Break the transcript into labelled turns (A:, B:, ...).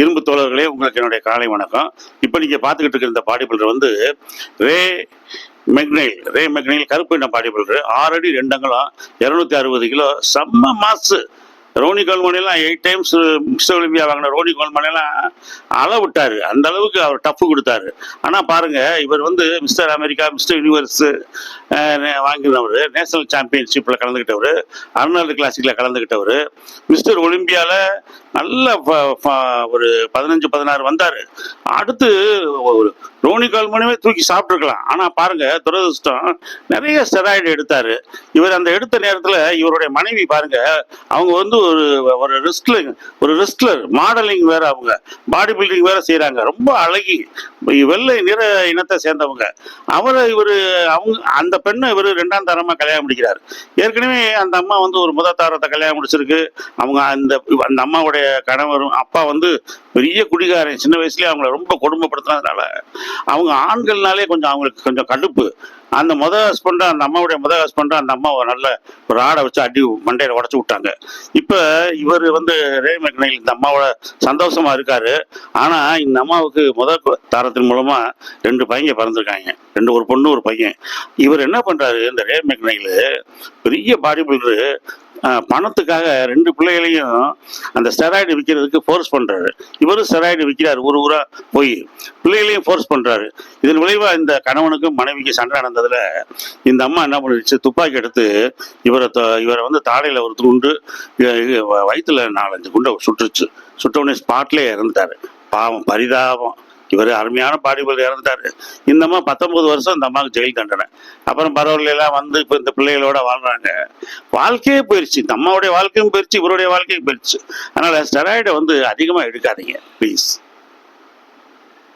A: இரும்பு தோழர்களே, உங்களுக்கு என்னுடைய காலை வணக்கம். இப்போ நீங்க பார்த்துக்கிட்டு இருக்கிற இந்த பாடி பில்டர் வந்து ரே மெக்னைல் கருப்பு இன பாடி பில்டர். 6 அடி 2 அங்குலம், 260 கிலோ, செம்ம மாசு. ரோனி கோல்மனெல்லாம் 8 டைம்ஸ் மிஸ்டர் ஒலிம்பியா வாங்கின ரோனி கோல்மனெல்லாம் விட்டாரு. அந்த அளவுக்கு அவர் டஃப் கொடுத்தாரு. ஆனா பாருங்க, இவர் வந்து மிஸ்டர் அமெரிக்கா, மிஸ்டர் யூனிவர்ஸ் வாங்கினவர், நேஷனல் சாம்பியன்ஷிப்ல கலந்துக்கிட்டவர், அர்னால்டு கிளாசிக்ல கலந்துக்கிட்டவர், மிஸ்டர் ஒலிம்பியால நல்ல ஒரு 15-16 வந்தாரு. அடுத்து ரோனி கோல்மனவே தூக்கி சாப்பிட்டுருக்கலாம். ஆனா பாருங்க, துரதிருஷ்டம், நிறைய ஸ்டெராய்டு எடுத்தாரு. இவர் அந்த எடுத்த நேரத்துல இவருடைய மனைவி பாருங்க, அவங்க வந்து ஒரு ரெஸ்ட்லர் மாடலிங் வேற, அவங்க பாடி பில்டிங் வேற செய்யறாங்க. ரொம்ப அழகி, வெள்ளை நிற இனத்தை சேர்ந்தவங்க. அவங்க அந்த பெண்ணை இவர் 2ஆம் தரமா கல்யாணம் முடிக்கிறார். ஏற்கனவே அந்த அம்மா வந்து ஒரு முதல் தாரத்தை கல்யாணம் முடிச்சிருக்கு. அவங்க அந்த அம்மாவுடைய கணவரும் அப்பா வந்து பெரிய குடிகாரன். சின்ன வயசுலயே அவங்களை ரொம்ப கொடுமைப்படுத்தினதுனால அவங்க ஆண்கள்னாலே அவங்களுக்கு கொஞ்சம் கடுப்பு. அந்த அந்த அம்மாவுடைய முதல் ஹஸ்பண்டா அந்த அம்மா நல்ல ஒரு ஆடை வச்சு அடி மண்டையில உடச்சு விட்டாங்க. இப்ப இவர் வந்து ரே மெக்னைல் இந்த அம்மாவோட சந்தோஷமா இருக்காரு. ஆனா இந்த அம்மாவுக்கு முதல் தாரத்தின் மூலமா 2 பையன் பிறந்திருக்காங்க. ஒரு பொண்ணு ஒரு பையன். இவர் என்ன பண்றாரு, இந்த ரே மெக்னைல் பெரிய பாடி பில்டரு, பணத்துக்காக 2 பிள்ளைகளையும் அந்த ஸ்டெராய்டு விற்கிறதுக்கு ஃபோர்ஸ் பண்றாரு. இவரும் ஸ்டெராய்டு விற்கிறாரு, ஒரு ஊரா போய் பிள்ளைகளையும் ஃபோர்ஸ் பண்றாரு. இதன் விளைவா இந்த கணவனுக்கும் மனைவிக்கு சண்டை நடந்ததுல இந்த அம்மா என்ன பண்ணிடுச்சு, துப்பாக்கி எடுத்து இவரை வந்து தாடையில ஒரு துண்டு, வயிற்றுல 4-5 குண்டை சுட்டுருச்சு. சுட்டவுடனே ஸ்பாட்லேயே இறந்துட்டாரு. பாவம், பரிதாபம். இவர் அருமையான பாடி பில்டர் இறந்துட்டாரு. இந்த அம்மா 19 வருஷம் இந்த அம்மாவுக்கு ஜெயில் தண்டனை. அப்புறம் பரவாயில்லாம் வந்து இப்போ இந்த பிள்ளைகளோட வாழ்றாங்க. வாழ்க்கையே போயிடுச்சு, இந்த அம்மாவுடைய வாழ்க்கையும் போயிடுச்சு, இவருடைய வாழ்க்கையும் போயிடுச்சு. அதனால ஸ்டெராய்டை வந்து அதிகமாக எடுக்காதீங்க ப்ளீஸ்.